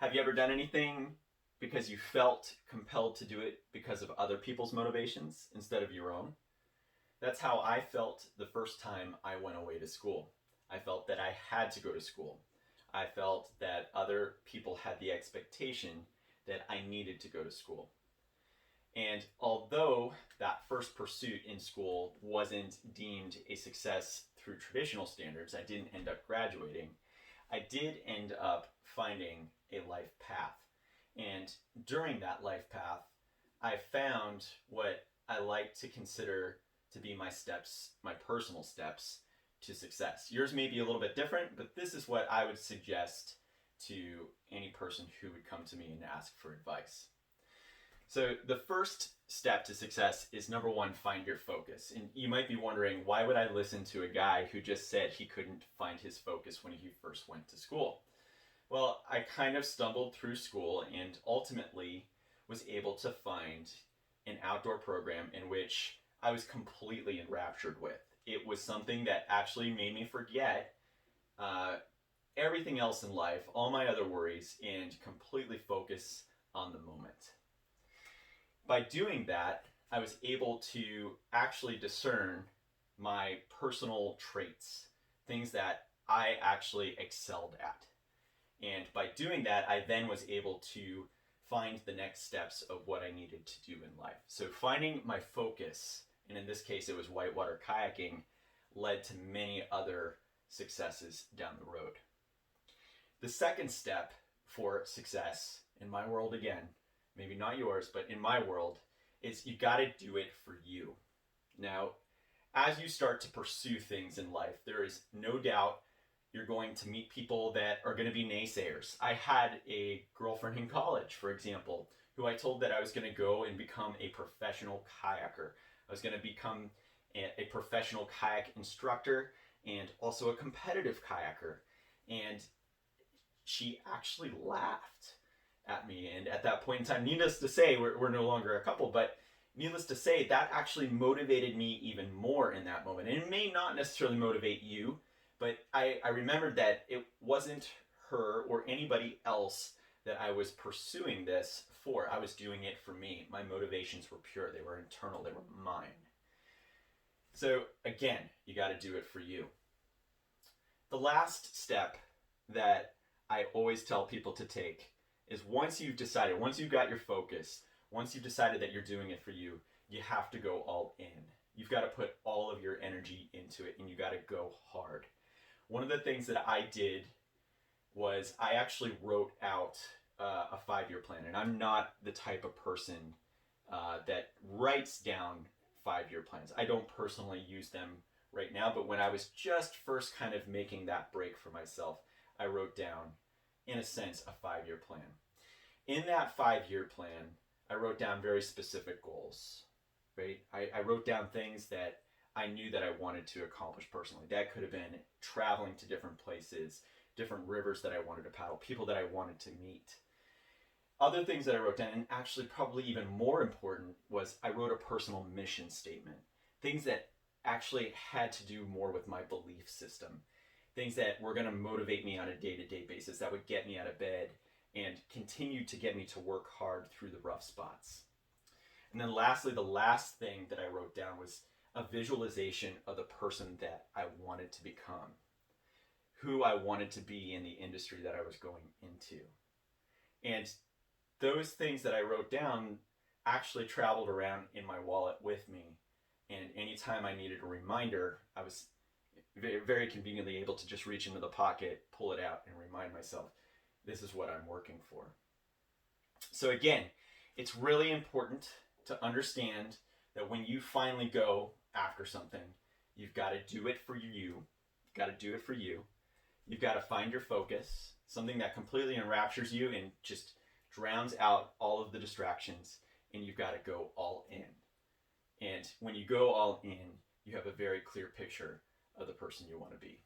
Have you ever done anything because you felt compelled to do it because of other people's motivations instead of your own? That's how I felt the first time I went away to school. I felt that I had to go to school. I felt that other people had the expectation that I needed to go to school. And although that first pursuit in school wasn't deemed a success through traditional standards, I didn't end up graduating, I did end up finding a life path. And during that life path, I found what I like to consider to be my steps, my personal steps to success. Yours may be a little bit different, but this is what I would suggest to any person who would come to me and ask for advice. So the first step to success is number one, find your focus. And you might be wondering, why would I listen to a guy who just said he couldn't find his focus when he first went to school? Well, I kind of stumbled through school and ultimately was able to find an outdoor program in which I was completely enraptured with. It was something that actually made me forget uh, everything else in life, all my other worries, and completely focus on the moment. By doing that, I was able to actually discern my personal traits, things that I actually excelled at. And by doing that, I then was able to find the next steps of what I needed to do in life. So finding my focus, and in this case it was whitewater kayaking, led to many other successes down the road. The second step for success, in my world again, maybe not yours, but in my world, is you got to do it for you. Now, as you start to pursue things in life, there is no doubt you're going to meet people that are going to be naysayers. I had a girlfriend in college, for example, who I told that I was going to go and become a professional kayaker. I was going to become a professional kayak instructor and also a competitive kayaker. And she actually laughed at me. And at that point in time, needless to say, we're no longer a couple, but needless to say, that actually motivated me even more in that moment. And it may not necessarily motivate you, but I remembered that it wasn't her or anybody else that I was pursuing this for. I was doing it for me. My motivations were pure. They were internal. They were mine. So again, you got to do it for you. The last step that I always tell people to take is once you've decided, once you've got your focus, once you've decided that you're doing it for you, you have to go all in. You've got to put all of your energy into it and you got to go hard. One of the things that I did was I actually wrote out a 5-year plan. And I'm not the type of person that writes down 5-year plans. I don't personally use them right now, but when I was just first kind of making that break for myself, I wrote down, in a sense, a 5-year plan. In that 5-year plan, I wrote down very specific goals, right? I wrote down things that I knew that I wanted to accomplish personally. That could have been traveling to different places, different rivers that I wanted to paddle, people that I wanted to meet. Other things that I wrote down, and actually probably even more important, was I wrote a personal mission statement. Things that actually had to do more with my belief system. Things that were going to motivate me on a day-to-day basis, that would get me out of bed and continue to get me to work hard through the rough spots. And then lastly, the last thing that I wrote down was a visualization of the person that I wanted to become, who I wanted to be in the industry that I was going into. And those things that I wrote down actually traveled around in my wallet with me. And anytime I needed a reminder, I was very, very conveniently able to just reach into the pocket, pull it out, and remind myself, this is what I'm working for. So again, it's really important to understand that when you finally go after something, you've got to do it for you. You've got to do it for you. You've got to find your focus, something that completely enraptures you and just drowns out all of the distractions, and you've got to go all in. And when you go all in, you have a very clear picture of the person you want to be.